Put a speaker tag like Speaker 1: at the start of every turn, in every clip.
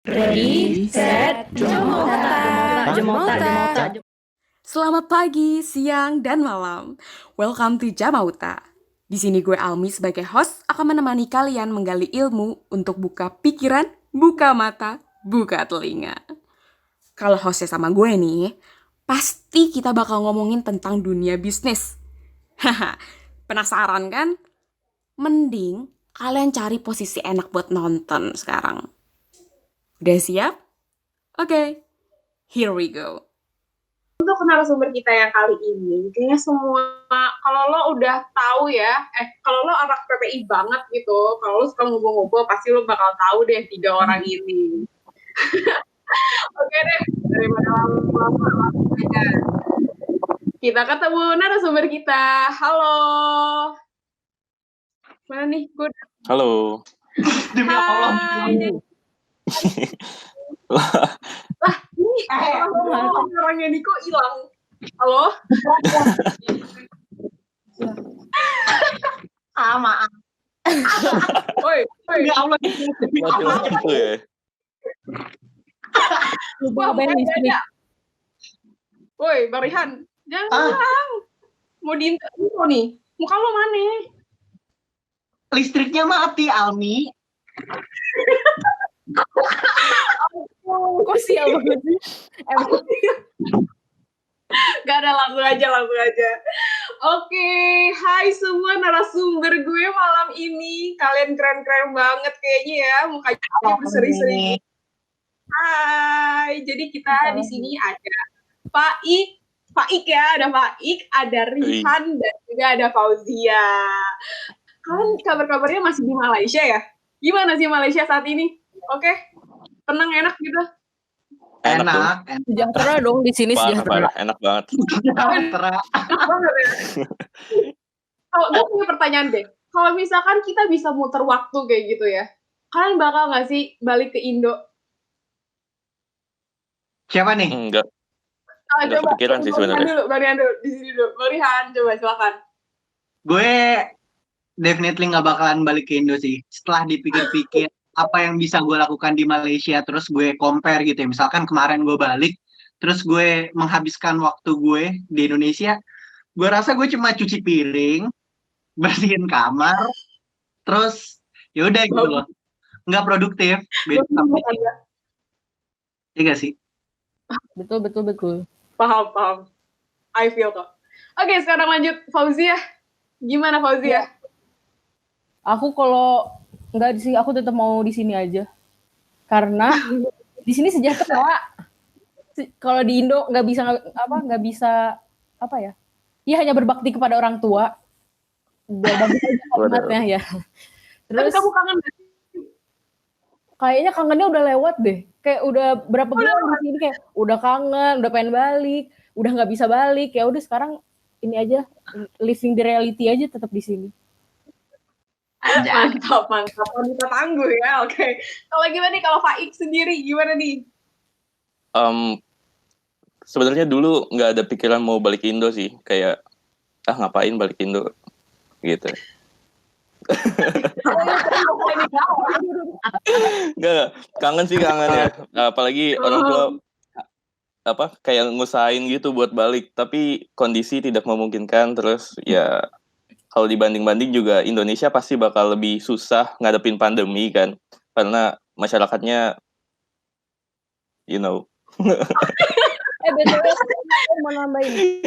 Speaker 1: Ready, set, Jomota.
Speaker 2: Selamat pagi, siang, dan malam. Welcome to Jamauta. Di sini gue Almi sebagai host akan menemani kalian menggali ilmu untuk buka pikiran, buka mata, buka telinga. Kalau hostnya sama gue nih, pasti kita bakal ngomongin tentang dunia bisnis. Haha, penasaran kan? Mending kalian cari posisi enak buat nonton sekarang. Udah siap? Oke, here we go.
Speaker 3: Untuk narasumber kita yang kali ini, kayaknya semua, kalau lo udah tahu ya, kalau lo anak PPI banget gitu, kalau lo suka ngobrol-ngobrol, pasti lo bakal tahu deh 3 orang ini. Oke deh, daripada lama-lama, langsung aja. Kita ketemu narasumber kita. Halo. Mana nih? Good.
Speaker 4: Halo.
Speaker 3: Demi Allah. Lah, ini orangnya Niko hilang. Halo?
Speaker 1: Maaf.
Speaker 3: Woi.
Speaker 1: Ya Allah.
Speaker 4: Mati ya.
Speaker 3: Wah, beda. Woi, Bang Rihan, jangan hilang. Mau diinterview nih. Muka lo mana?
Speaker 1: Listriknya mati, Almi.
Speaker 3: Kok sial banget sih? Gak ada, langsung aja. Oke, hai semua narasumber gue malam ini. Kalian keren-keren banget kayaknya ya, mukanya berseri-seri. Hai, jadi kita di sini ada Pak Ik ya, ada Pak Ik, ada Rihan, dan juga ada Fauzia. Kalian kabar-kabarnya masih di Malaysia ya? Gimana sih Malaysia saat ini? Oke, tenang, enak gitu?
Speaker 1: Enak.
Speaker 5: Sejahtera dong di sini, sejahtera.
Speaker 4: Enak banget.
Speaker 1: Sejahtera.
Speaker 3: Kalau gue punya pertanyaan deh, kalau misalkan kita bisa muter waktu kayak gitu ya, kalian bakal nggak sih balik ke Indo?
Speaker 1: Siapa nih?
Speaker 4: Enggak kepikiran sih sebenarnya.
Speaker 3: Bang Rihan dulu, di sini dulu. Bang Rihan, coba silakan.
Speaker 1: Gue definitely nggak bakalan balik ke Indo sih. Setelah dipikir-pikir apa yang bisa gue lakukan di Malaysia, terus gue compare gitu ya. Misalkan kemarin gue balik, terus gue menghabiskan waktu gue di Indonesia, gue rasa gue cuma cuci piring, bersihin kamar, terus ya udah gitu loh. Nggak produktif. Beda sama Iya nggak sih?
Speaker 5: Betul.
Speaker 3: Paham. I feel kok. Oke, sekarang lanjut Fauzia. Gimana Fauzia?
Speaker 5: Aku kalau nggak di sini, aku tetap mau di sini aja. Karena di sini sejahtera. Kalau di Indo nggak bisa apa ya? Iya, hanya berbakti kepada orang tua. Udah bagus aja kalimatnya ya. Terus
Speaker 3: kamu kangen gak?
Speaker 5: Kayaknya kangennya udah lewat deh. Kayak udah berapa bulan di sini kayak udah kangen, udah pengen balik, udah nggak bisa balik. Ya udah sekarang ini aja, living the reality aja, tetap di sini.
Speaker 3: Mantap. Wanita tangguh ya, oke. Kalau gimana nih, kalau Pak Ik sendiri gimana nih?
Speaker 4: Sebenarnya dulu nggak ada pikiran mau balik Indo sih, kayak ngapain balik Indo gitu. Nggak, kangen ya. Apalagi orang tua kayak ngusahain gitu buat balik, tapi kondisi tidak memungkinkan. Terus ya kalau dibanding-banding juga Indonesia pasti bakal lebih susah ngadepin pandemi kan, karena masyarakatnya
Speaker 5: BTW mau nambahin.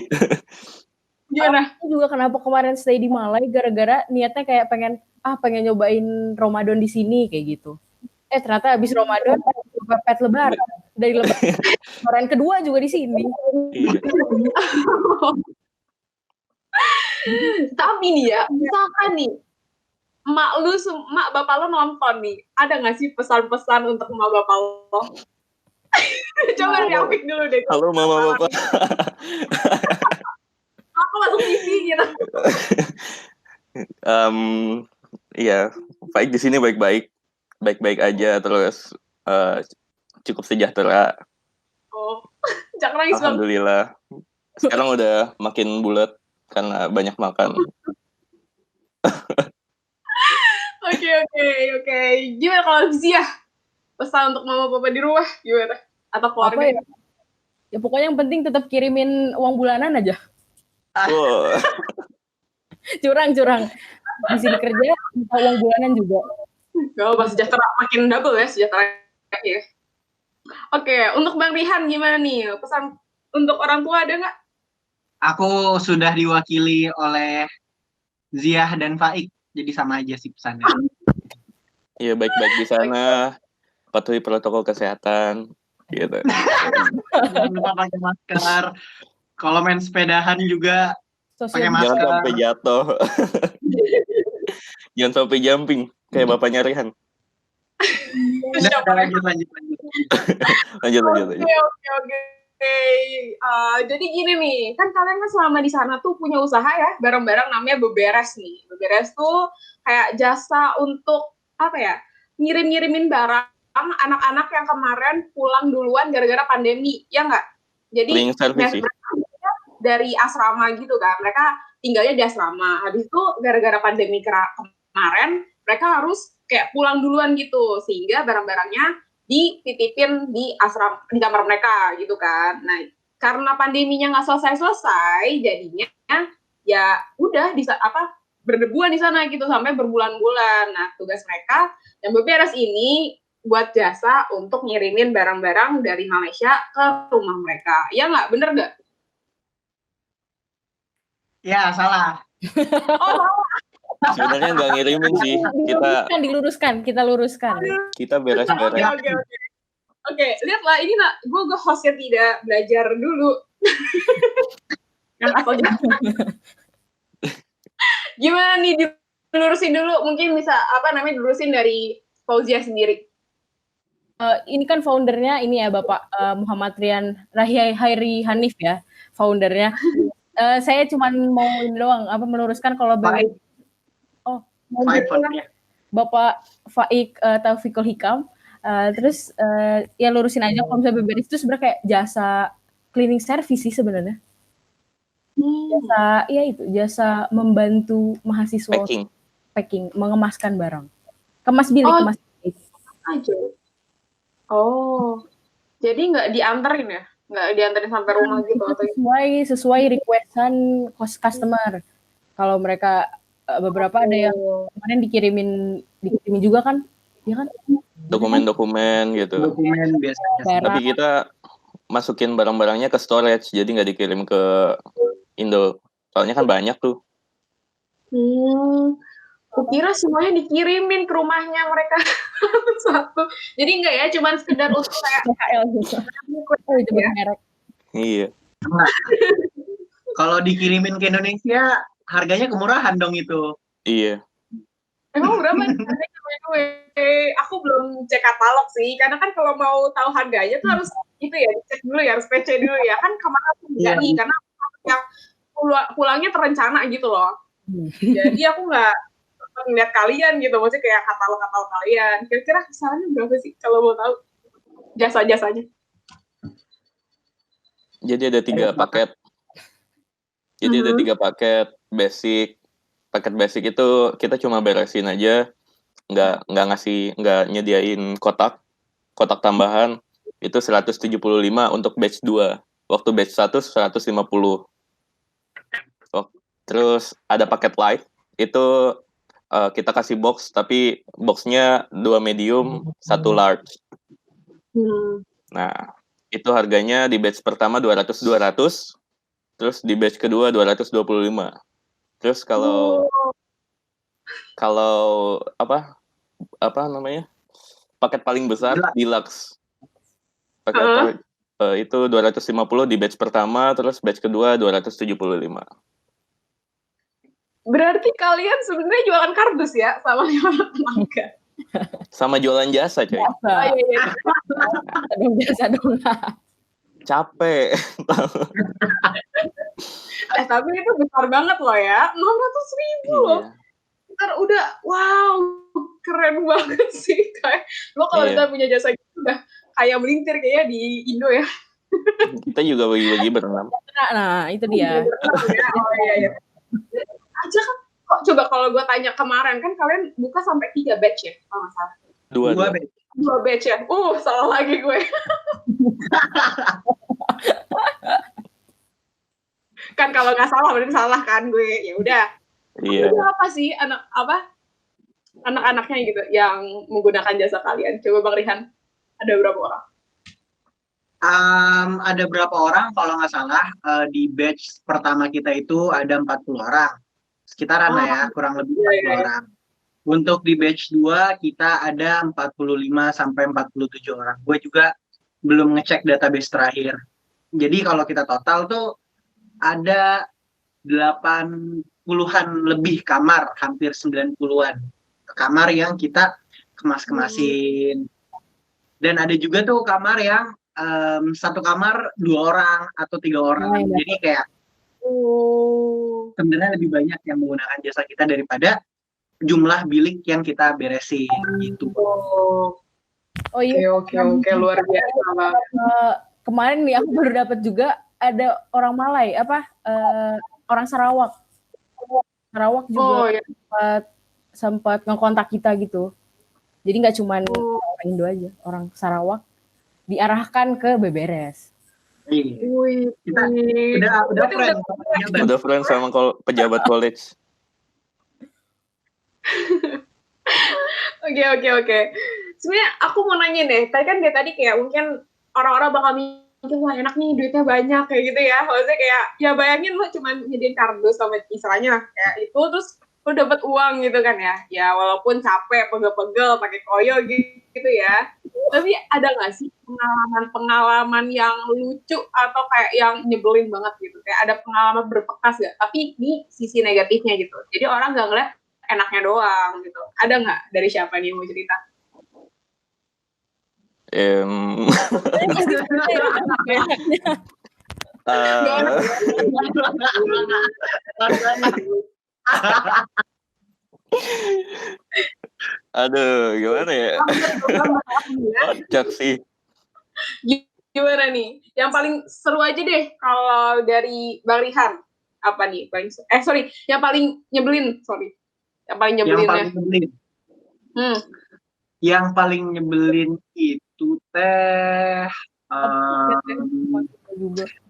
Speaker 3: Gimana?
Speaker 5: Aku juga kenapa kemarin stay di Malai, gara-gara niatnya kayak pengen nyobain Ramadan di sini kayak gitu. Ternyata habis Ramadan pepet lebaran. Dari lebaran kedua juga di sini.
Speaker 3: Tapi nih ya, misalkan nih mak bapak lo nonton nih, ada nggak sih pesan-pesan untuk mak bapak lo? Coba Apik dulu deh.
Speaker 4: Halo mama bapak.
Speaker 3: Aku masuk TV gitu.
Speaker 4: Iya, baik di sini baik-baik aja, terus cukup sejahtera.
Speaker 3: Oh, jangan nangis bang.
Speaker 4: Alhamdulillah. Sekarang udah makin bulat karena banyak makan.
Speaker 3: Oke. Gimana kalau Zia? pesan untuk mama papa di rumah gimana? Atau
Speaker 5: Apa
Speaker 3: keluarga?
Speaker 5: ya? Ya pokoknya yang penting tetap kirimin uang bulanan aja.
Speaker 4: Wow.
Speaker 5: Curang. Di sini kerja minta uang bulanan juga.
Speaker 3: Gak apa, sejahtera makin double ya sejahtera ya. Oke, untuk Bang Rihan gimana nih? Pesan untuk orang tua ada nggak?
Speaker 1: Aku sudah diwakili oleh Ziah dan Faik, jadi sama aja sih pesannya.
Speaker 4: Iya, baik-baik di sana. Patuhi protokol kesehatan gitu.
Speaker 1: Jangan lupa pakai masker. Kalau main sepedahan juga pakai
Speaker 5: Sosial
Speaker 1: masker.
Speaker 4: Jangan sampai jatuh. Jangan sampai jumping kayak bapaknya Rihan.
Speaker 1: Udah, lanjut.
Speaker 4: Lanjut.
Speaker 3: Oke. Jadi gini nih, kan kalian kan selama di sana tuh punya usaha ya, bareng-bareng namanya Beberes nih. Beberes tuh kayak jasa untuk apa ya? Ngirim-ngirimin barang anak-anak yang kemarin pulang duluan gara-gara pandemi, ya nggak? Jadi
Speaker 4: Cleaning service sih.
Speaker 3: dari asrama gitu kan, mereka tinggalnya di asrama. Habis itu gara-gara pandemi kemarin, mereka harus kayak pulang duluan gitu, sehingga barang-barangnya dititipin di asrama, di kamar mereka gitu kan. Nah, karena pandeminya nggak selesai, jadinya ya udah berdebuan di sana gitu sampai berbulan-bulan. Nah, tugas mereka yang Beberes ini buat jasa untuk ngirimin barang-barang dari Malaysia ke rumah mereka. Ya nggak? Bener nggak?
Speaker 1: Ya, salah.
Speaker 4: Sebenarnya nggak ngirimin sih.
Speaker 5: Kita luruskan.
Speaker 4: Kita beres-beres.
Speaker 3: Oke, lihatlah ini gue hostnya tidak belajar dulu. Yang asal gimana nih dilurusin dulu? Mungkin bisa dilurusin dari Fauzia sendiri.
Speaker 5: Ini kan foundernya ini ya Bapak Muhammad Rian Hairi Hanif ya, foundernya. Saya cuma mau ini doang, meluruskan kalau Bapak Faik Taufikul Hikam. Terus ya lurusin aja kalau misalnya Beberes itu sebenarnya kayak jasa cleaning service sih sebenarnya. Jasa membantu mahasiswa packing, mengemaskan barang. Kemas bilik.
Speaker 3: Aja. Oh. Jadi nggak dianterin ya? Nggak dianterin sampai rumah gitu atau
Speaker 5: sesuai requestan customer. Kalau mereka beberapa ada yang kemarin dikirimin juga kan? Ya kan?
Speaker 4: Dokumen gitu.
Speaker 1: Dokumen biasanya.
Speaker 4: Tapi kita masukin barang-barangnya ke storage, jadi nggak dikirim ke Indo. Soalnya kan banyak tuh.
Speaker 3: Kukira semuanya dikirimin ke rumahnya mereka satu. Jadi enggak ya, cuman sekedar untuk kayak
Speaker 5: KL gitu.
Speaker 4: Iya.
Speaker 1: Kalau dikirimin ke Indonesia, harganya kemurahan dong itu.
Speaker 4: Iya.
Speaker 3: Emang berapa harganya? Aku belum cek katalog sih, karena kan kalau mau tahu harganya tuh harus itu ya, dicek dulu ya, harus PC dulu ya. Kan kemarin aku jadi karena yang pulangnya terencana gitu loh. Jadi aku nggak ngeliat kalian gitu, maksudnya kayak katalog kalian. Kira-kira kisarannya berapa sih kalau mau tahu jasa-jasanya?
Speaker 4: Jadi ada 3 paket. Jadi ada 3 paket basic. Paket basic itu kita cuma beresin aja, nggak nyediain kotak tambahan. Itu 175 untuk batch 2. Waktu batch 1 150. Terus ada paket light, itu kita kasih box, tapi boxnya 2 medium, 1 large. Nah, itu harganya di batch pertama 200, terus di batch kedua 225. Terus kalau apa namanya? Paket paling besar deluxe. Paket itu 250 di batch pertama, terus batch kedua 275.
Speaker 3: Berarti kalian sebenarnya jualan kardus ya sama jualan tenaga.
Speaker 4: Sama jualan jasa, coy.
Speaker 5: Jasa dong.
Speaker 4: Capek.
Speaker 3: Tapi itu besar banget loh ya. 600.000 loh. Ntar udah, wow, keren banget sih. Kayak lo kalau udah punya jasa gitu udah kayak melintir kayaknya di Indo ya.
Speaker 4: Kita juga bagi-bagi berenam.
Speaker 5: Nah, itu dia.
Speaker 3: Iya. Aja kan, kok coba kalau gue tanya kemarin kan kalian buka sampai 3 batch ya kalau nggak salah.
Speaker 4: 2
Speaker 3: 2 batch ya. Salah lagi gue. Kan kalau nggak salah berarti salah kan gue. Ya udah.
Speaker 4: Iya.
Speaker 3: Itu apa sih anak-anaknya gitu yang menggunakan jasa kalian? Coba Bang Rihan, ada berapa orang?
Speaker 1: Ada berapa orang kalau nggak salah di batch pertama kita itu ada 40 orang. Sekitaran lah ya, kurang lebih 40 orang. Untuk di batch 2 kita ada 45 sampai 47 orang. Gue juga belum ngecek database terakhir. Jadi kalau kita total tuh ada 80-an lebih kamar, hampir 90-an. Kamar yang kita kemas-kemasin. Dan ada juga tuh kamar yang satu kamar 2 orang atau 3 orang. Jadi kayak sebenarnya lebih banyak yang menggunakan jasa kita daripada jumlah bilik yang kita beresin gitu.
Speaker 5: Oh iya.
Speaker 3: Oke, luar biasa.
Speaker 5: Kemarin nih aku baru dapat juga ada orang Malay orang Sarawak. Sarawak juga sempat ngekontak kita gitu. Jadi nggak cuma orang Indo aja, orang Sarawak diarahkan ke Beberes.
Speaker 1: Iya. Kita
Speaker 4: udah friends sama pejabat college.
Speaker 3: Oke. Sebenarnya aku mau nanya deh, tadi kayak mungkin orang-orang bakal mikir wah enak nih duitnya banyak kayak gitu ya. Maksudnya kayak ya bayangin lo cuma nyediain kardus sama istilahnya kayak itu terus lo dapat uang gitu kan ya. Ya walaupun capek pegel-pegel pakai koyo gitu ya. Tapi ada nggak sih pengalaman yang lucu atau kayak yang nyebelin banget gitu? Kayak ada pengalaman berbekas nggak? Tapi ini sisi negatifnya gitu. Jadi orang nggak ngeliat enaknya doang gitu. Ada nggak dari siapa nih yang mau cerita?
Speaker 4: Aduh, gimana ya? Kocak sih.
Speaker 3: Gimana nih? Yang paling seru aja deh kalau dari Bang Rihan. Apa nih? Yang paling nyebelin, Yang paling nyebelin.
Speaker 1: Yang paling nyebelin itu teh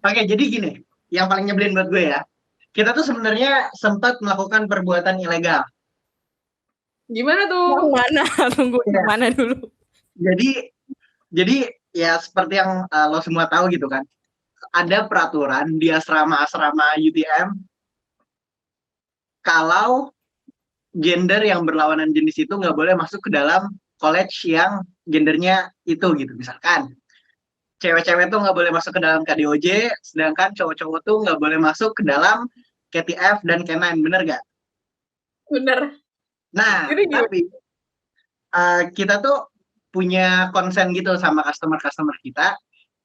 Speaker 1: Oke, jadi gini, yang paling nyebelin buat gue ya. Kita tuh sebenarnya sempat melakukan perbuatan ilegal.
Speaker 3: Gimana tuh?
Speaker 5: Yang mana? Tunggu, yang mana dulu?
Speaker 1: Jadi ya seperti yang lo semua tahu gitu kan. Ada peraturan di asrama-asrama UTM kalau gender yang berlawanan jenis itu nggak boleh masuk ke dalam college yang gendernya itu gitu. Misalkan cewek-cewek tuh nggak boleh masuk ke dalam KDOJ, sedangkan cowok-cowok tuh nggak boleh masuk ke dalam KTF dan K9, bener nggak?
Speaker 3: Bener.
Speaker 1: Nah, tapi kita tuh punya konsen gitu sama customer kita.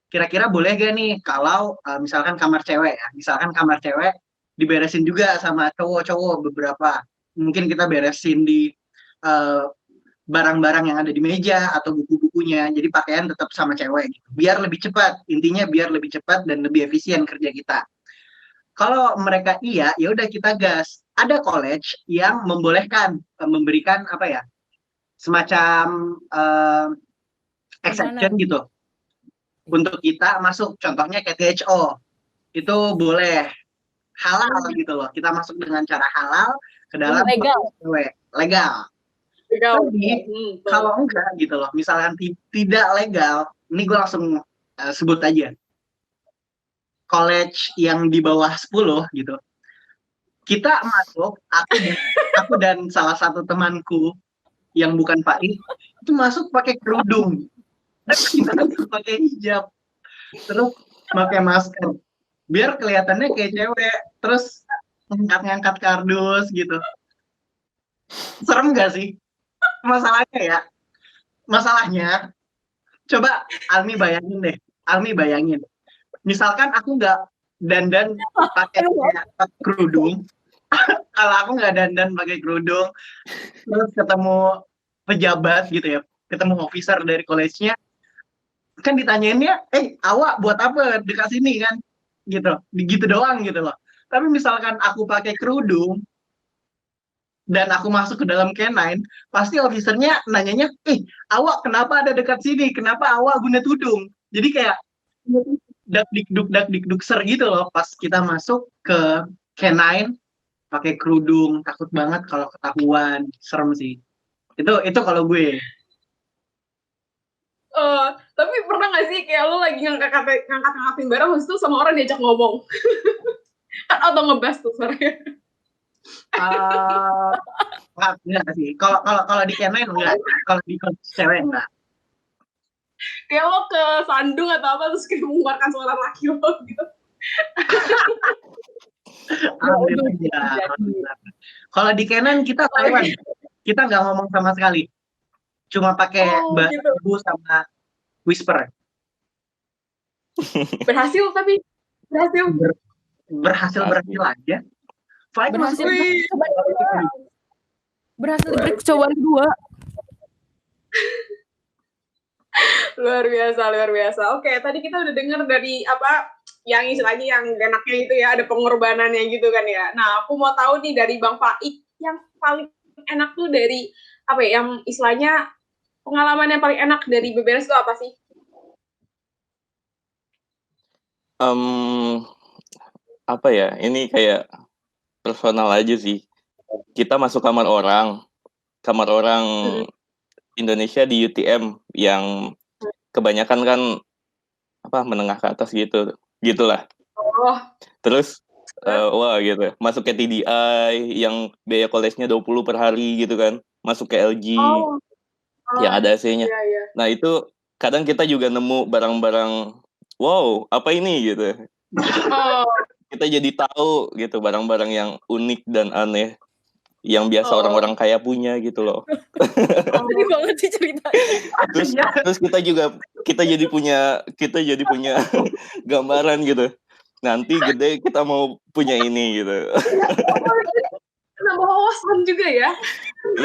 Speaker 1: Kira-kira boleh gak nih kalau misalkan kamar cewek diberesin juga sama cowok-cowok beberapa. Mungkin kita beresin di barang-barang yang ada di meja atau buku-bukunya. Jadi pakaian tetap sama cewek gitu. Biar lebih cepat. Intinya biar lebih cepat dan lebih efisien kerja kita. Kalau mereka iya, ya udah kita gas. Ada college yang membolehkan memberikan semacam exception gitu untuk kita masuk. Contohnya KTHO itu boleh halal gitu loh. Kita masuk dengan cara halal ke dalam legal. Tapi kalau enggak gitu loh, misalkan tidak legal, ini gue langsung sebut aja. College yang di bawah 10 gitu. Kita masuk, aku dan salah satu temanku yang bukan Faiz itu masuk pakai kerudung. Kita pakai hijab. Terus pakai masker. Biar kelihatannya kayak cewek. Terus ngangkat kardus gitu. Serem gak sih? Masalahnya, coba Almi bayangin. Misalkan aku nggak dandan pakai kerudung, kalau aku nggak dandan pakai kerudung, terus ketemu pejabat gitu ya, ketemu officer dari college-nya, kan ditanyainnya, awak buat apa dekat sini kan, gitu doang gitu loh. Tapi misalkan aku pakai kerudung, dan aku masuk ke dalam K9, pasti officernya nanyanya, awak kenapa ada dekat sini? Kenapa awak guna tudung? Jadi kayak dak dikduk ser gitu loh pas kita masuk ke K9 pakai kerudung, takut banget kalau ketahuan, serem sih. Itu kalau gue.
Speaker 3: Tapi pernah nggak sih kayak lu lagi ngangkat-ngangkatin barang habis itu sama orang diajak ngomong atau ngebahas tuh suaranya?
Speaker 1: Enggak sih. Kalau di K9 enggak. Kalau di cewek enggak.
Speaker 3: Kayak lo ke Sandung atau apa terus kayak mengeluarkan suara laki lo gitu.
Speaker 1: Kalau di K9 kita silent. Kita nggak ngomong sama sekali. Cuma pakai bahasa
Speaker 3: gitu.
Speaker 1: ibu sama whisper.
Speaker 3: Berhasil tapi
Speaker 1: Berhasil aja. Fight
Speaker 5: Berhasil
Speaker 3: Wih.
Speaker 5: berhasil di percobaan kedua.
Speaker 3: Luar biasa. Oke, tadi kita udah dengar dari apa yang istilahnya yang enaknya itu ya, ada pengorbanannya gitu kan ya. Nah, aku mau tahu nih dari Bang Faik yang paling enak tuh dari apa ya, yang istilahnya pengalaman yang paling enak dari beberes itu apa sih?
Speaker 4: Apa ya? Ini kayak personal aja sih. Kita masuk kamar orang Indonesia di UTM yang kebanyakan kan apa menengah ke atas gitulah. Terus wah gitu, masuk ke TDI yang biaya kolesnya 20 per hari gitu kan, masuk ke LG yang ada AC-nya.
Speaker 3: Iya.
Speaker 4: Nah itu kadang kita juga nemu barang-barang, wow apa ini gitu. Kita jadi tahu gitu barang-barang yang unik dan aneh yang biasa orang-orang kaya punya gitu loh.
Speaker 5: Sedih banget sih ceritanya.
Speaker 4: Terus kita jadi punya gambaran gitu. Nanti gede kita mau punya ini gitu.
Speaker 3: Nambah wawasan juga ya.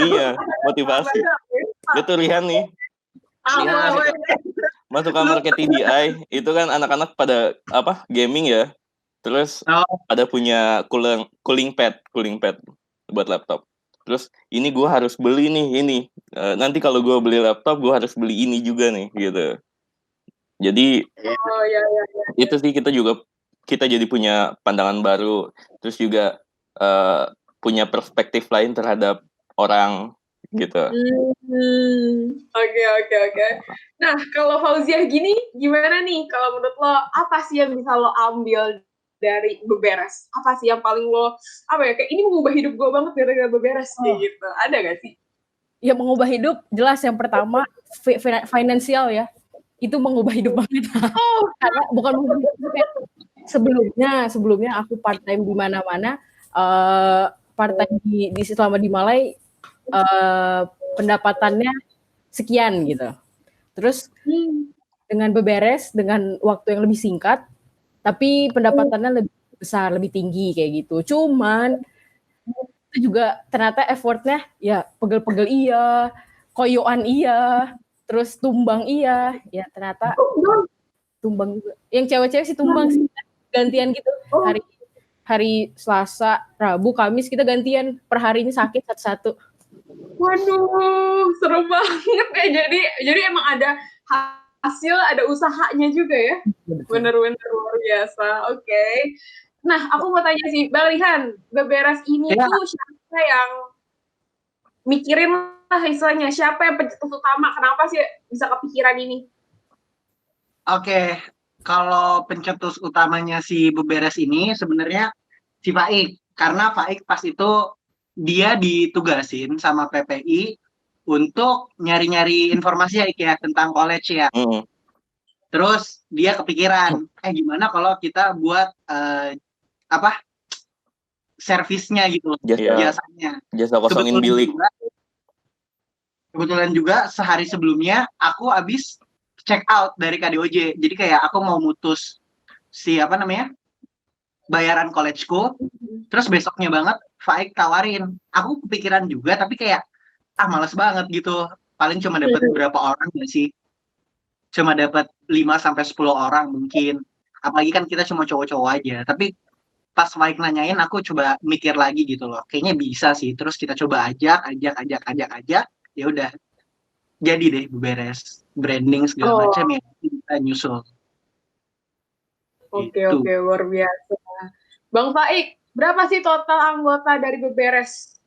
Speaker 4: Iya, motivasi. Itu Rihan nih. Rihan masuk kamar ke TDI, itu kan anak-anak pada apa? Gaming ya. Terus ada punya cooling pad buat laptop. Terus ini gue harus beli nih ini. Nanti kalau gue beli laptop gue harus beli ini juga nih gitu. Jadi itu sih kita jadi punya pandangan baru. Terus juga punya perspektif lain terhadap orang gitu.
Speaker 3: Oke. Nah kalau Fauziah gini gimana nih? Kalau menurut lo apa sih yang bisa lo ambil dari beberes? Apa sih yang paling lo kayak ini mengubah hidup gue banget gara-gara beberes kayak gitu? Ada gak sih?
Speaker 5: Ya mengubah hidup jelas yang pertama finansial ya. Itu mengubah hidup banget. Karena bukan mengubah hidup. Sebelumnya aku part time di mana-mana, part time di selama di Malai pendapatannya sekian gitu. Terus dengan beberes dengan waktu yang lebih singkat tapi pendapatannya lebih besar, lebih tinggi kayak gitu. Cuman itu juga ternyata effortnya ya pegel-pegel iya, koyoan iya, terus tumbang iya, ya ternyata tumbang juga. Yang cewek-cewek sih tumbang sih gantian gitu. Hari Selasa, Rabu, Kamis kita gantian per harinya sakit satu-satu.
Speaker 3: Waduh, seru banget ya. Jadi emang ada hasil, ada usahanya juga ya. Bener-bener luar biasa. Oke. Nah, aku mau tanya sih, Bang Rihan, beberes ini tuh siapa yang mikirin lah istilahnya? Siapa yang pencetus utama? Kenapa sih bisa kepikiran ini?
Speaker 1: Oke, kalau pencetus utamanya si beberes ini sebenarnya si Faik. Karena Faik pas itu dia ditugasin sama PPI untuk nyari-nyari informasi ya tentang college ya. Terus dia kepikiran, gimana kalau kita buat servisnya gitu, jasanya.
Speaker 4: Jasa kosongin bilik.
Speaker 1: Kebetulan juga sehari sebelumnya aku habis check out dari KDOJ. Jadi kayak aku mau mutus bayaran collegeku. Terus besoknya banget Faik tawarin. Aku kepikiran juga tapi kayak males banget gitu. Paling cuma dapat berapa orang nggak sih? Cuma dapat 5-10 orang mungkin. Apalagi kan kita cuma cowok-cowok aja. Tapi pas Mike nanyain aku coba mikir lagi gitu loh, kayaknya bisa sih, terus kita coba ajak, ya udah jadi deh beres branding segala
Speaker 3: Oh,
Speaker 1: macam ya kita nyusul
Speaker 3: oke
Speaker 1: gitu.
Speaker 3: oke, luar biasa. Bang Faik, berapa sih total anggota dari Beberes?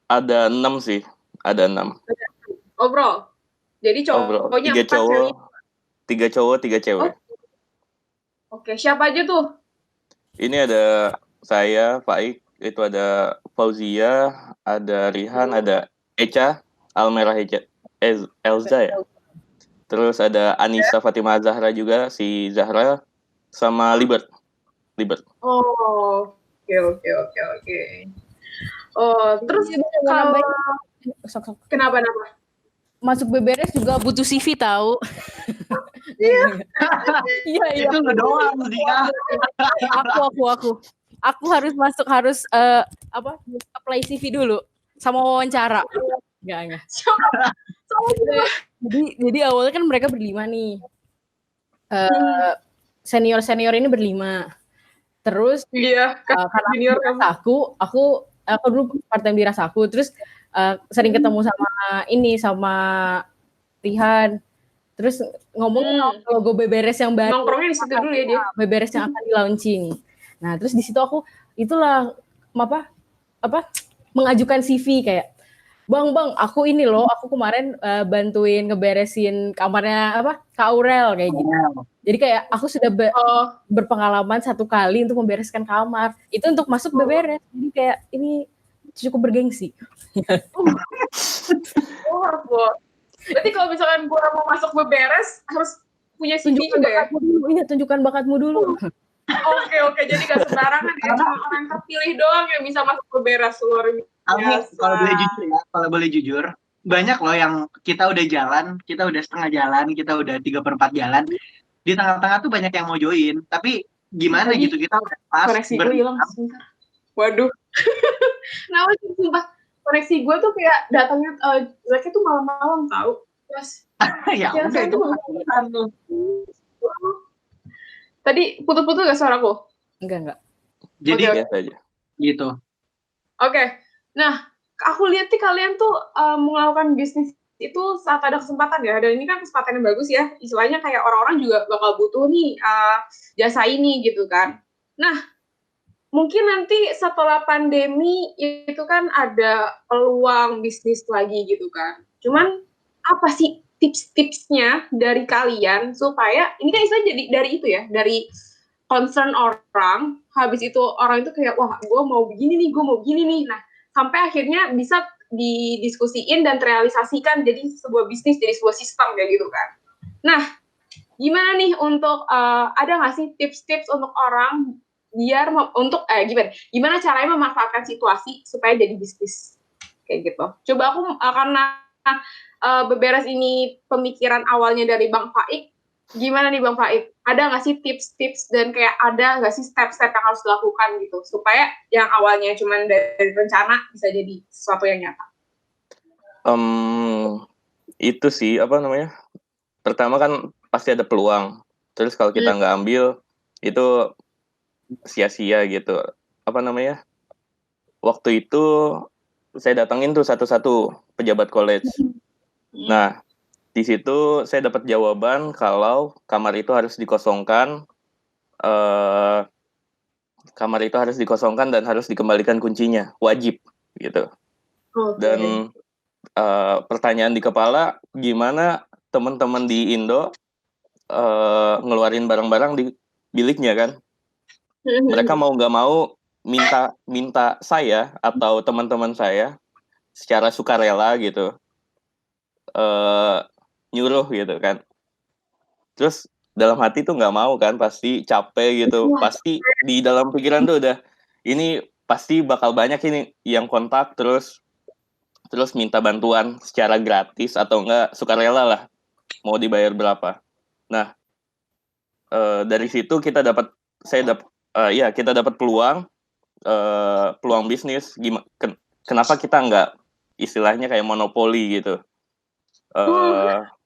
Speaker 4: Ada 6 sih, ada 6.
Speaker 3: Oh bro, jadi
Speaker 4: Oh bro,
Speaker 3: cowoknya
Speaker 4: 3
Speaker 3: 4, ceweknya.
Speaker 4: cowok, 3 cowok, 3
Speaker 3: Oh,
Speaker 4: cewek.
Speaker 3: oke, siapa aja tuh?
Speaker 4: Ini ada saya, Faik, itu ada Fauzia, ada Rihan, ada Echa, Almerah Echa, Elza ya. Terus ada Anissa Fatimah Zahra juga, si Zahra, sama Libert.
Speaker 3: Oh, oke oke oke oke. Oh, terus
Speaker 5: Ini mau
Speaker 3: kalau
Speaker 5: nambahin, sok.
Speaker 3: kenapa?
Speaker 5: Masuk Beberes juga butuh CV tahu. Iya.
Speaker 1: Itu lo doang sih Kak.
Speaker 5: Aku harus apply CV dulu sama wawancara. Enggak. Jadi awalnya kan mereka berlima nih. Senior ini berlima. Terus
Speaker 3: Iya,
Speaker 5: karena
Speaker 3: junior kamu.
Speaker 5: aku dulu part time di Rasaku, terus sering ketemu sama Rihan. Terus ngomong logo Beberes yang baru.
Speaker 3: Nongkrongnya di situ dulu ya dia.
Speaker 5: Beberes yang akan di launching. Nah, terus di situ aku itulah mengajukan CV kayak Bang, aku ini loh, aku kemarin bantuin ngeberesin kamarnya Kak Aurel kayak gitu. Jadi kayak aku sudah berpengalaman 1 kali untuk membereskan kamar. Itu untuk masuk Beberes. Jadi kayak ini cukup bergengsi.
Speaker 3: Berarti kalau misalkan gue mau masuk Beberes harus punya CV juga ya?
Speaker 5: Iya, tunjukkan bakatmu dulu.
Speaker 3: Oke, jadi gak sembarangan ya, cuma orang terpilih doang yang bisa masuk Beberes, luar biasa.
Speaker 1: Kalau boleh jujur, banyak loh yang kita udah jalan, kita udah setengah jalan, kita udah 3/4 jalan, di tengah-tengah tuh banyak yang mau join, tapi gimana
Speaker 3: Lagi,
Speaker 1: gitu kita udah pas
Speaker 3: koneksi gue hilang sebentar. Waduh. Kenapa sih sumpah koneksi gue tuh kayak datangnya Zaknya tuh malam-malam tahu. Terus
Speaker 1: ya udah itu tuh.
Speaker 3: Tadi putus-putus gak suaraku?
Speaker 5: Enggak.
Speaker 1: Jadi
Speaker 4: biasa aja.
Speaker 1: Gitu.
Speaker 3: Oke. Nah, aku lihat nih kalian tuh melakukan bisnis itu saat ada kesempatan ya. Dan ini kan kesempatan yang bagus ya. Istilahnya kayak orang-orang juga bakal butuh nih jasa ini gitu kan. Nah, mungkin nanti setelah pandemi itu kan ada peluang bisnis lagi gitu kan. Cuman apa sih tips-tipsnya dari kalian supaya ini kan istilahnya jadi dari itu ya, dari concern orang, habis itu orang itu kayak wah gue mau begini nih. Nah, sampai akhirnya bisa didiskusiin dan terrealisasikan jadi sebuah bisnis, jadi sebuah sistem kayak gitu kan. Nah, gimana nih untuk ada nggak sih tips-tips untuk orang biar gimana caranya memanfaatkan situasi supaya jadi bisnis kayak gitu. Coba aku karena Beberes ini pemikiran awalnya dari Bang Faik, gimana nih Bang Faik? Ada nggak sih tips-tips dan kayak ada nggak sih step-step yang harus dilakukan gitu supaya yang awalnya cuma dari rencana bisa jadi sesuatu yang nyata?
Speaker 4: Itu sih pertama kan pasti ada peluang. Terus kalau kita nggak ambil itu sia-sia gitu. Waktu itu saya datengin tuh satu-satu pejabat college. Nah, di situ saya dapat jawaban kalau kamar itu harus dikosongkan, dan harus dikembalikan kuncinya, wajib gitu. Dan pertanyaan di kepala, gimana teman-teman di Indo ngeluarin barang-barang di biliknya kan? Mereka mau nggak mau minta saya atau teman-teman saya secara sukarela gitu. Nyuruh gitu kan. Terus dalam hati tuh nggak mau kan, pasti capek gitu. Pasti di dalam pikiran tuh udah ini pasti bakal banyak ini yang kontak terus minta bantuan secara gratis atau enggak sukarela lah, mau dibayar berapa. Nah, dari situ kita dapat peluang bisnis. Kenapa kita nggak istilahnya kayak monopoli gitu.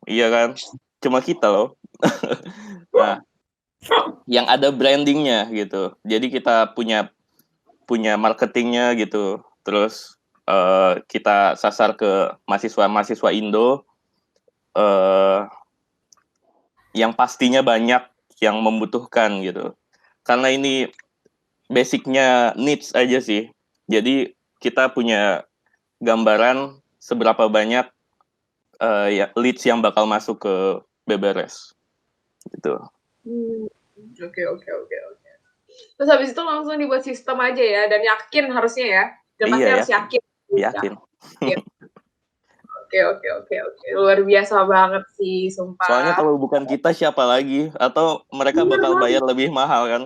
Speaker 4: Iya kan, cuma kita loh. Nah, yang ada brandingnya gitu. Jadi kita punya marketingnya gitu. Terus kita sasar ke mahasiswa Indo yang pastinya banyak yang membutuhkan gitu. Karena ini basicnya needs aja sih. Jadi kita punya gambaran seberapa banyak leads yang bakal masuk ke BBRS gitu.
Speaker 3: Oke. Terus habis itu langsung dibuat sistem aja ya, dan yakin harusnya ya. Dan pasti
Speaker 4: Iya,
Speaker 3: harus yakin.
Speaker 4: Yakin.
Speaker 3: Oke. Luar biasa banget sih, sumpah.
Speaker 4: Soalnya kalau bukan kita siapa lagi? Atau mereka bakal bayar lebih mahal kan?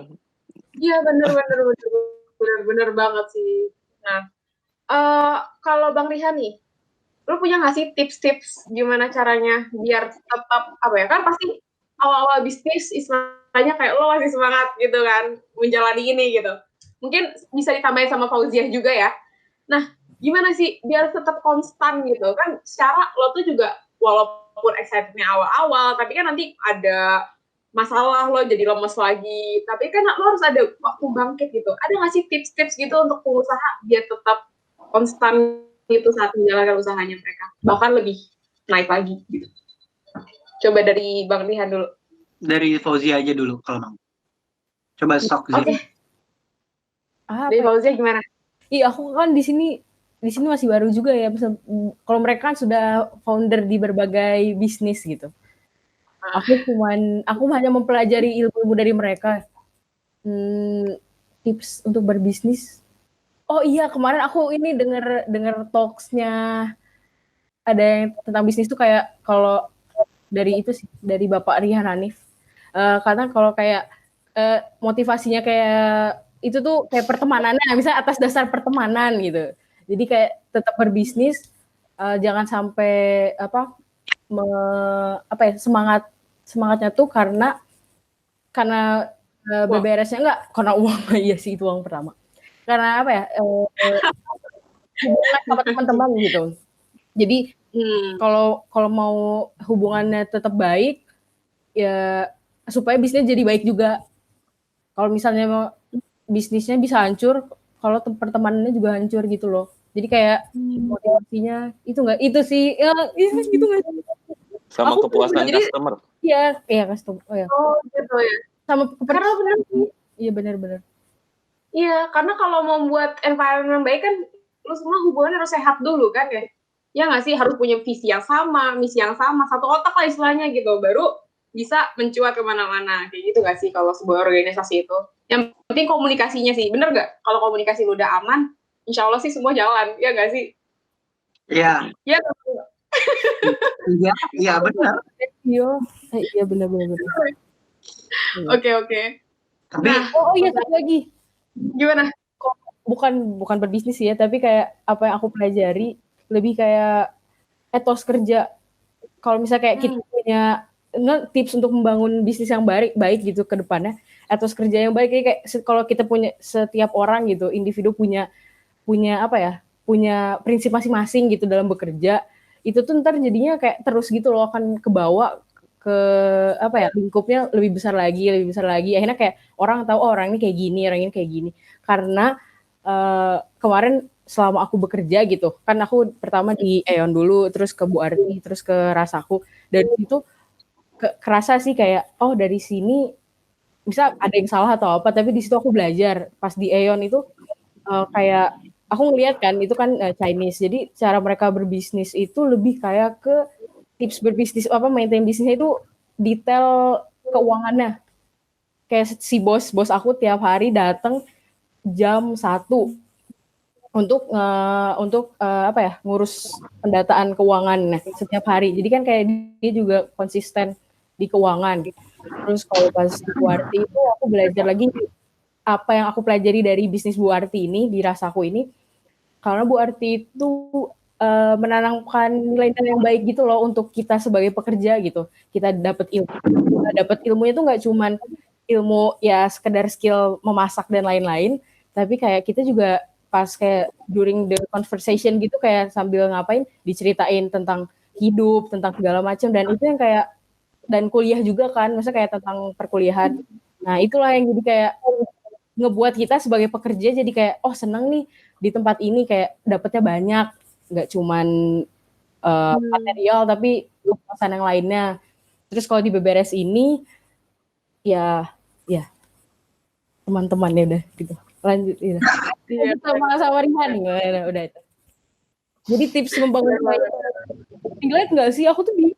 Speaker 3: Iya, bener banget sih. Nah, kalau Bang Rihan nih, lu punya nggak sih tips-tips gimana caranya biar tetap apa ya, kan pasti awal-awal bisnis istilahnya kayak lo masih semangat gitu kan menjalani ini gitu. Mungkin bisa ditambahin sama Fauziah juga ya. Nah, gimana sih biar tetap konstan gitu kan? Secara lo tuh juga walaupun excitednya awal-awal, tapi kan nanti ada masalah lo jadi lemes lagi. Tapi kan lo harus ada waktu bangkit gitu. Ada nggak sih tips-tips gitu untuk pengusaha biar tetap konstan itu saat menjalankan usahanya mereka, bahkan lebih naik lagi gitu. Coba dari Bang Rihan dulu.
Speaker 1: Dari Fauzia aja dulu kalau mau. Coba sok sih.
Speaker 3: Oke. Dari Fauzia gimana?
Speaker 5: Iya, aku kan di sini masih baru juga ya. Kalau mereka kan sudah founder di berbagai bisnis gitu. Aku hanya mempelajari ilmu dari mereka. Tips untuk berbisnis. Oh iya, kemarin aku ini dengar talks-nya ada yang tentang bisnis tuh kayak kalau dari itu sih, dari Bapak Rihan Hanif. Karena kalau kayak motivasinya kayak itu tuh kayak pertemanannya, misalnya atas dasar pertemanan gitu. Jadi kayak tetap berbisnis, jangan sampai semangatnya tuh karena BBRS-nya enggak, karena uang. Iya sih, itu uang pertama. Karena hubungan sama teman-teman gitu. Jadi kalau mau hubungannya tetap baik, ya supaya bisnisnya jadi baik juga. Kalau misalnya bisnisnya bisa hancur, kalau pertemanannya juga hancur gitu loh. Jadi kayak motivasinya itu sih, ya gitu nggak sih?
Speaker 4: Sama kepuasan customer.
Speaker 5: Iya customer.
Speaker 3: Oh gitu ya.
Speaker 5: Sama
Speaker 3: karena benar.
Speaker 5: Iya benar.
Speaker 3: Iya, karena kalau mau membuat environment baik kan, lu semua hubungannya harus sehat dulu kan ya. Ya nggak sih, harus punya visi yang sama, misi yang sama, satu otak lah istilahnya gitu, baru bisa mencuat kemana-mana. Kayak gitu nggak sih kalau sebuah organisasi itu. Yang penting komunikasinya sih, bener nggak? Kalau komunikasi lu udah aman, insya Allah sih semua jalan, ya nggak sih?
Speaker 1: Iya.
Speaker 3: Iya.
Speaker 1: Iya benar.
Speaker 5: Iya benar.
Speaker 3: Oke.
Speaker 1: Tapi
Speaker 5: iya satu lagi.
Speaker 3: Gimana?
Speaker 5: Bukan berbisnis ya, tapi kayak apa yang aku pelajari lebih kayak etos kerja. Kalau misalnya kayak kita punya tips untuk membangun bisnis yang baik gitu ke depannya, etos kerja yang baik kayak kalau kita punya, setiap orang gitu, individu punya prinsip masing-masing gitu dalam bekerja, itu tuh ntar jadinya kayak terus gitu loh, akan kebawa ke lingkupnya lebih besar lagi. Akhirnya kayak orang tahu orang ini kayak gini, orang ini kayak gini. Karena kemarin selama aku bekerja gitu, kan aku pertama di Aeon dulu, terus ke Bu Arti, terus ke Rasaku. Dari situ kerasa sih kayak, oh dari sini bisa ada yang salah atau apa, tapi di situ aku belajar. Pas di Aeon itu kayak aku ngeliat kan, itu kan Chinese, jadi cara mereka berbisnis itu lebih kayak ke tips berbisnis, maintain bisnisnya itu detail keuangannya. Kayak si bos aku tiap hari datang jam 1 untuk ngurus pendataan keuangan setiap hari. Jadi kan kayak dia juga konsisten di keuangan. Terus kalau pas di Bu Arti itu aku belajar lagi apa yang aku pelajari dari bisnis Bu Arti ini, di Rasaku ini. Karena Bu Arti itu menanamkan nilai-nilai yang baik gitu loh untuk kita sebagai pekerja gitu. Kita dapat ilmunya tuh nggak cuman ilmu ya sekedar skill memasak dan lain-lain, tapi kayak kita juga pas kayak during the conversation gitu, kayak sambil ngapain diceritain tentang hidup, tentang segala macam, dan itu yang kayak, dan kuliah juga kan, maksudnya kayak tentang perkuliahan, Nah, itulah yang jadi kayak ngebuat kita sebagai pekerja jadi kayak seneng nih di tempat ini kayak dapetnya banyak, nggak cuman material tapi kepuasan yang lainnya. Terus kalau di beberes ini ya teman-teman ya udah gitu. Lanjut ya. Sama Rihan udah itu. Jadi tips membangun relate nggak sih? Aku tuh bingung.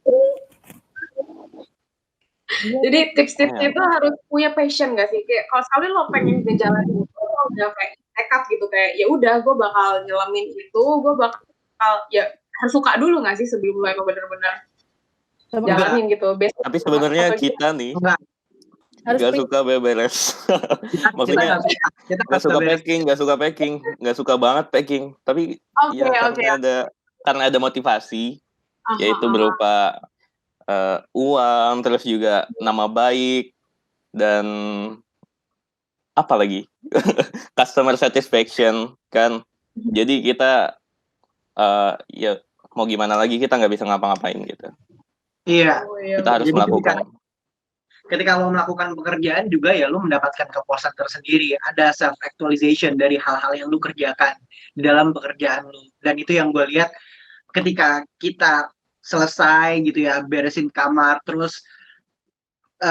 Speaker 3: Jadi tips-tipsnya itu harus punya passion nggak sih? Kayak kalau sekali lo pengen ngejalanin itu, lo udah kayak tekad gitu kayak ya udah gue bakal nyelamin itu, gue bakal ya harus suka dulu nggak sih sebelum lo emang bener-bener jalanin gitu.
Speaker 4: Tapi sebenarnya kita nih nggak suka beberes. Maksudnya nggak suka packing, nggak suka banget packing. Tapi karena ada motivasi, yaitu berupa uang, terus juga nama baik dan apa lagi customer satisfaction kan. Jadi kita ya mau gimana lagi, kita nggak bisa ngapa-ngapain gitu.
Speaker 1: Iya.
Speaker 4: Kita harus melakukan.
Speaker 1: Ketika lo melakukan pekerjaan juga ya lo mendapatkan kepuasan tersendiri. Ada self actualization dari hal-hal yang lo kerjakan di dalam pekerjaan lo. Dan itu yang gue lihat ketika kita selesai gitu ya, beresin kamar, terus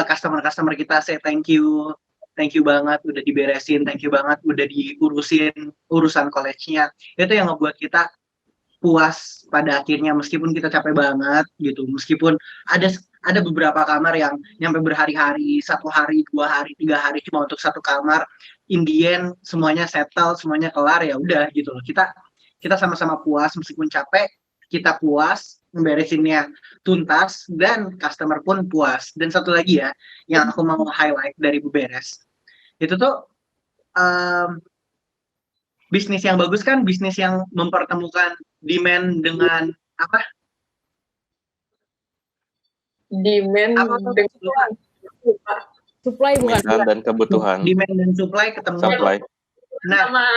Speaker 1: customer kita say thank you banget udah diberesin, thank you banget udah diurusin urusan college-nya. Itu yang ngebuat kita puas pada akhirnya, meskipun kita capek banget gitu, meskipun ada beberapa kamar yang nyampe berhari-hari, 1 hari, 2 hari, 3 hari cuma untuk satu kamar. In the end semuanya settle, semuanya kelar, ya udah gitu loh. Kita sama-sama puas, meskipun capek kita puas, memberesinnya tuntas, dan customer pun puas. Dan satu lagi ya, yang aku mau highlight dari beberes, itu tuh bisnis yang bagus kan bisnis yang mempertemukan demand dengan apa?
Speaker 3: Demand dengan
Speaker 5: supply bukan
Speaker 4: dan kebutuhan.
Speaker 1: Demand dan supply ketemu. Nah,
Speaker 3: sama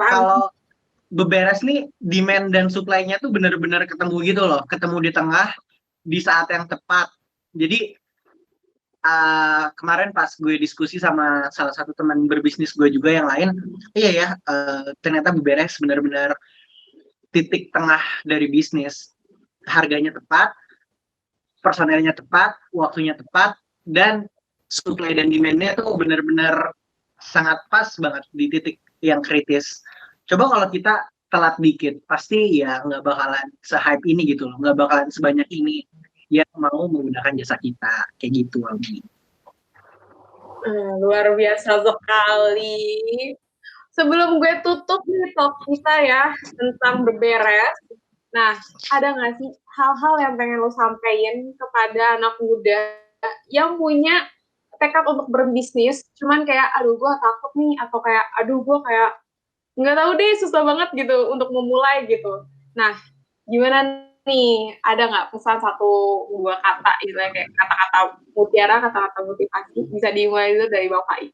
Speaker 1: kalau beberes nih, demand dan supply-nya tuh benar-benar ketemu gitu loh, ketemu di tengah di saat yang tepat. Jadi kemarin pas gue diskusi sama salah satu teman berbisnis gue juga yang lain, iya ya, ternyata beberes benar-benar titik tengah dari bisnis. Harganya tepat, personelnya tepat, waktunya tepat, dan supply dan demand-nya tuh benar-benar sangat pas banget di titik yang kritis. Coba kalau kita telat dikit, pasti ya nggak bakalan se-hype ini gitu loh, nggak bakalan sebanyak ini yang mau menggunakan jasa kita, kayak gitu Almi.
Speaker 3: Luar biasa sekali. Sebelum gue tutup nih talk kita ya tentang beberes, nah ada nggak sih hal-hal yang pengen lo sampaikan kepada anak muda yang punya tekad untuk berbisnis, cuman kayak aduh gue takut nih, atau kayak aduh gue kayak nggak tahu deh, susah banget gitu untuk memulai gitu. Nah, gimana nih, ada nggak pesan 1-2 kata gitu ya, kayak kata-kata mutiara, kata-kata motivasi, bisa dimulai itu dari Bang Faiz.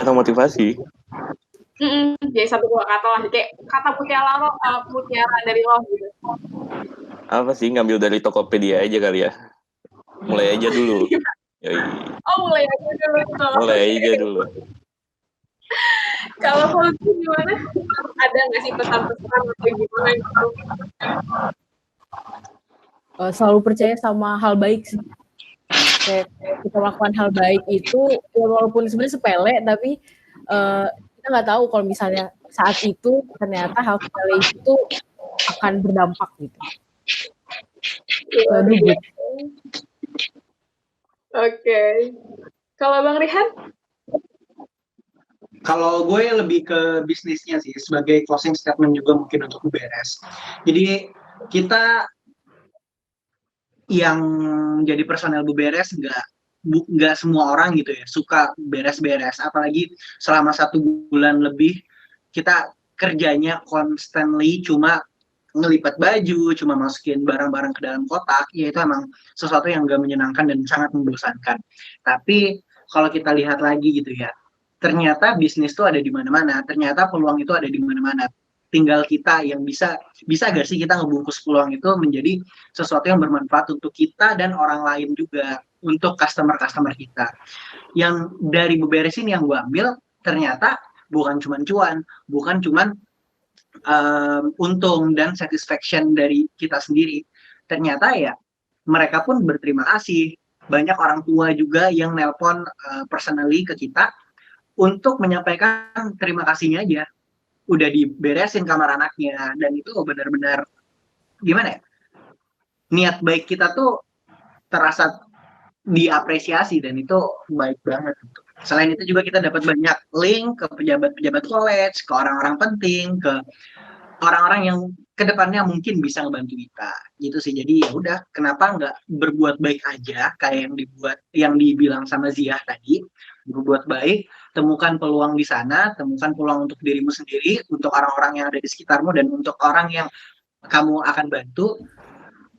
Speaker 4: Kata motivasi?
Speaker 3: Jadi 1-2 kata lah, kayak kata mutiara dari lo gitu.
Speaker 4: Apa sih, ngambil dari Tokopedia aja kali ya? Mulai aja dulu. Mulai aja dulu.
Speaker 3: Kalau Fauzi gimana? Ada nggak sih pesan-pesan atau gimana gitu?
Speaker 5: Selalu percaya sama hal baik sih. Kayak kita melakukan hal baik itu, ya walaupun sebenarnya sepele, tapi kita nggak tahu kalau misalnya saat itu ternyata hal sepele itu akan berdampak gitu.
Speaker 3: Oke. Kalau Bang Rihan?
Speaker 1: Kalau gue lebih ke bisnisnya sih, sebagai closing statement juga mungkin untuk beberes. Jadi kita yang jadi personel beberes nggak semua orang gitu ya suka beres-beres, apalagi selama 1 bulan lebih kita kerjanya constantly cuma ngelipat baju, cuma masukin barang-barang ke dalam kotak, ya itu emang sesuatu yang nggak menyenangkan dan sangat membosankan. Tapi kalau kita lihat lagi gitu ya, ternyata bisnis tuh ada di mana-mana, ternyata peluang itu ada di mana-mana. Tinggal kita yang bisa gak sih kita ngebungkus peluang itu menjadi sesuatu yang bermanfaat untuk kita dan orang lain juga. untuk customer kita. Yang dari beberesin yang gue ambil ternyata bukan cuman cuan, bukan cuman untung dan satisfaction dari kita sendiri. Ternyata ya mereka pun berterima kasih. Banyak orang tua juga yang nelpon personally ke kita untuk menyampaikan terima kasihnya aja. Udah diberesin kamar anaknya, dan itu benar-benar gimana ya? Niat baik kita tuh terasa diapresiasi, dan itu baik banget. Selain itu juga kita dapat banyak link ke pejabat-pejabat college, ke orang-orang penting, ke orang-orang yang kedepannya mungkin bisa ngebantu kita gitu sih. Jadi ya udah, kenapa nggak berbuat baik aja kayak yang dibilang sama Zia tadi. Berbuat baik, temukan peluang di sana, temukan peluang untuk dirimu sendiri, untuk orang-orang yang ada di sekitarmu, dan untuk orang yang kamu akan bantu.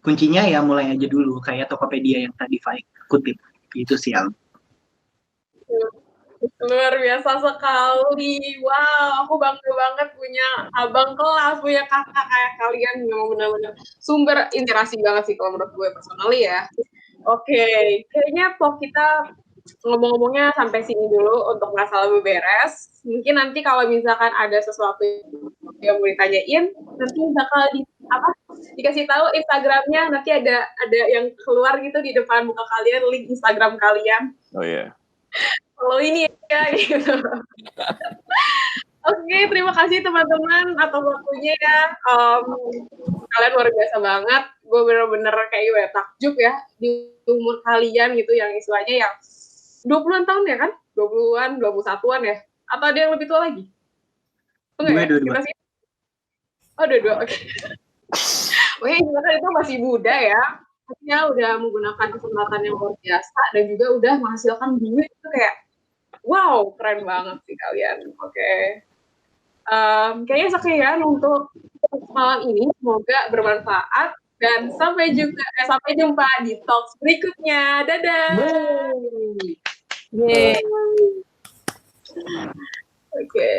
Speaker 1: Kuncinya ya mulai aja dulu, kayak Tokopedia yang tadi Faik kutip gitu sih.
Speaker 3: Luar biasa sekali. Wow, aku bangga banget punya abang kelas, punya kakak kayak kalian. Memang benar-benar sumber inspirasi banget sih kalau menurut gue personally ya. Oke, kayaknya kok kita ngomong-ngomongnya sampai sini dulu untuk nggak salah beberes. Mungkin nanti kalau misalkan ada sesuatu yang mau ditanyain, nanti bakal dikasih tahu Instagramnya. Nanti ada yang keluar gitu di depan muka kalian, link Instagram kalian.
Speaker 4: Oh iya.
Speaker 3: Kalau ini ya gitu. Oke, terima kasih teman-teman atas waktunya ya. Kalian luar biasa banget. Gue bener-bener kayak takjub ya di umur kalian gitu, yang istilahnya yang 20-an tahun ya kan? 20-an, 21-an ya? Atau ada yang lebih tua lagi? Enggak ya? Oh, dua-dua, oke. Oke, kan itu masih muda ya. Artinya udah menggunakan kesempatan yang luar biasa dan juga udah menghasilkan duit itu kayak wow, keren banget sih kalian. Oke. Kayaknya sekian untuk malam ini. Semoga bermanfaat dan sampai jumpa di talks berikutnya. Dadah.
Speaker 5: Yeay.
Speaker 3: Oke.